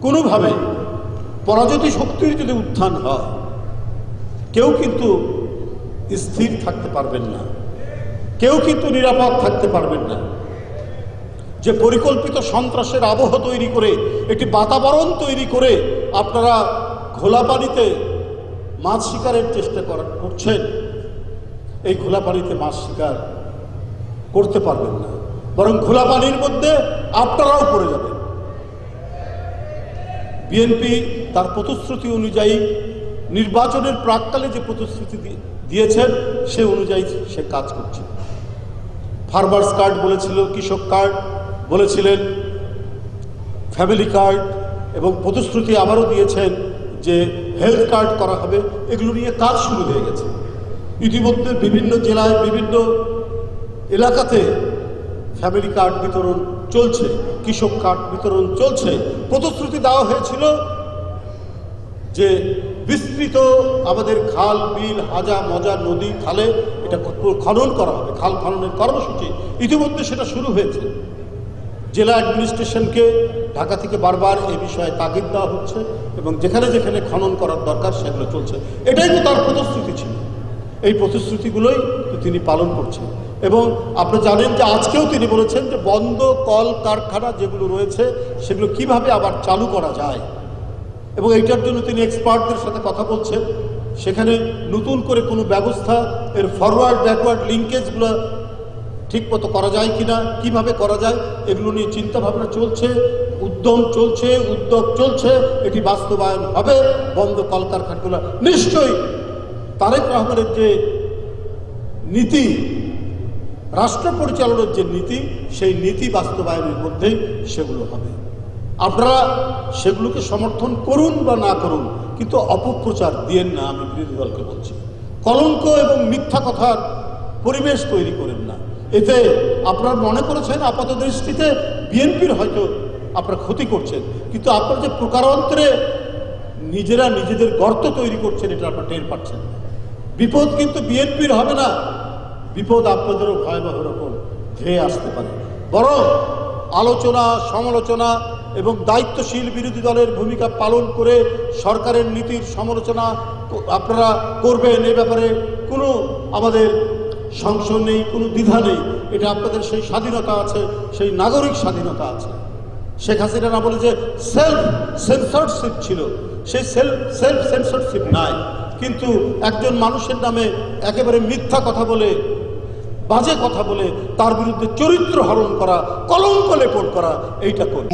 কোনোভাবে পরাজিত শক্তির যদি উত্থান হয়, কেউ কিন্তু স্থির থাকতে পারবেন না, কেউ কিন্তু নিরাপদ থাকতে পারবেন না। যে পরিকল্পিত সন্ত্রাসের আবহ তৈরি করে, একটি বাতাবরণ তৈরি করে আপনারা ঘোলা পানিতে মাছ শিকারের চেষ্টা করছেন, এই ঘোলা পানিতে মাছ শিকার করতে পারবেন না, বরং ঘোলা পানির মধ্যে আপনারাও পড়ে যাবেন। বিএনপি তার প্রতিশ্রুতি অনুযায়ী নির্বাচনের প্রাক্কালে যে প্রতিশ্রুতি দিয়েছেন সে অনুযায়ী সে কাজ করছে। ফার্মার্স কার্ড বলেছিল, কৃষক কার্ড বলেছিলেন, ফ্যামিলি কার্ড, এবং প্রতিশ্রুতি আবারও দিয়েছেন যে হেলথ কার্ড করা হবে। এগুলো নিয়ে কাজ শুরু হয়ে গেছে। ইতিমধ্যে বিভিন্ন জেলায় বিভিন্ন এলাকাতে ফ্যামিলি কার্ড বিতরণ চলছে, কৃষক কার্ড বিতরণ চলছে। প্রতিশ্রুতি দেওয়া হয়েছিল যে বিস্তৃত আমাদের খাল, বিল, হাজা, মজা, নদী, খালে এটা খনন করা হবে, খাল খননের কর্মসূচি। ইতিমধ্যে সেটা শুরু হয়েছে। জেলা অ্যাডমিনিস্ট্রেশনকে ঢাকা থেকে বারবার এ বিষয়ে তাগিদ দেওয়া হচ্ছে এবং যেখানে যেখানে খনন করার দরকার সেগুলো চলছে। এটাই তো তার প্রতিশ্রুতি ছিল। এই প্রতিশ্রুতিগুলোই তিনি পালন করছেন। এবং আপনি জানেন যে আজকেও তিনি বলেছেন যে বন্ধ কল কারখানা যেগুলো রয়েছে সেগুলো কিভাবে আবার চালু করা যায়, এবং এইটার জন্য তিনি এক্সপার্টদের সাথে কথা বলছেন। সেখানে নতুন করে কোনো ব্যবস্থা, এর ফরওয়ার্ড ব্যাকওয়ার্ড লিঙ্কেজগুলো ঠিকমতো করা যায় কিনা, কিভাবে করা যায়, এগুলো নিয়ে চিন্তাভাবনা চলছে, উদ্যম চলছে, উদ্যোগ চলছে। এটি বাস্তবায়ন হবে। বন্ধ কলকারখানাগুলো নিশ্চয়ই তারেক রহমানের যে নীতি, রাষ্ট্র পরিচালনার যে নীতি, সেই নীতি বাস্তবায়নের মধ্যেই সেগুলো হবে। আপনারা সেগুলোকে সমর্থন করুন বা না করুন, কিন্তু অপপ্রচার দিয়েন না। আমি বিরোধী দলকে বলছি, কলঙ্ক এবং মিথ্যা কথার পরিবেশ তৈরি করেন না। এতে আপনারা মনে করেছেন আপাত দৃষ্টিতে বিএনপির হয়তো আপনারা ক্ষতি করছেন, কিন্তু আপনারা যে প্রকারান্তরে নিজেরা নিজেদের গর্ত তৈরি করছেন এটা আপনারা টের পাচ্ছেন। বিপদ কিন্তু বিএনপির হবে না, বিপদ আপনাদেরও ভয়াবহ রকম ধেয়ে আসতে পারে। বরং আলোচনা, সমালোচনা এবং দায়িত্বশীল বিরোধী দলের ভূমিকা পালন করে সরকারের নীতির সমালোচনা আপনারা করবেন। এ ব্যাপারে কোনো আমাদের সংশয় নেই, কোনো দ্বিধা নেই। এটা আপনাদের সেই স্বাধীনতা আছে, সেই নাগরিক স্বাধীনতা আছে। শেখ হাসিনা না বলে যে সেলফ সেন্সরশিপ ছিল, সেই সেলফ সেন্সরশিপ নাই। কিন্তু একজন মানুষের নামে একেবারে মিথ্যা কথা বলে, বাজে কথা বলে তার বিরুদ্ধে চরিত্র হরণ করা, কলঙ্ক লেপন করা, এইটা করে।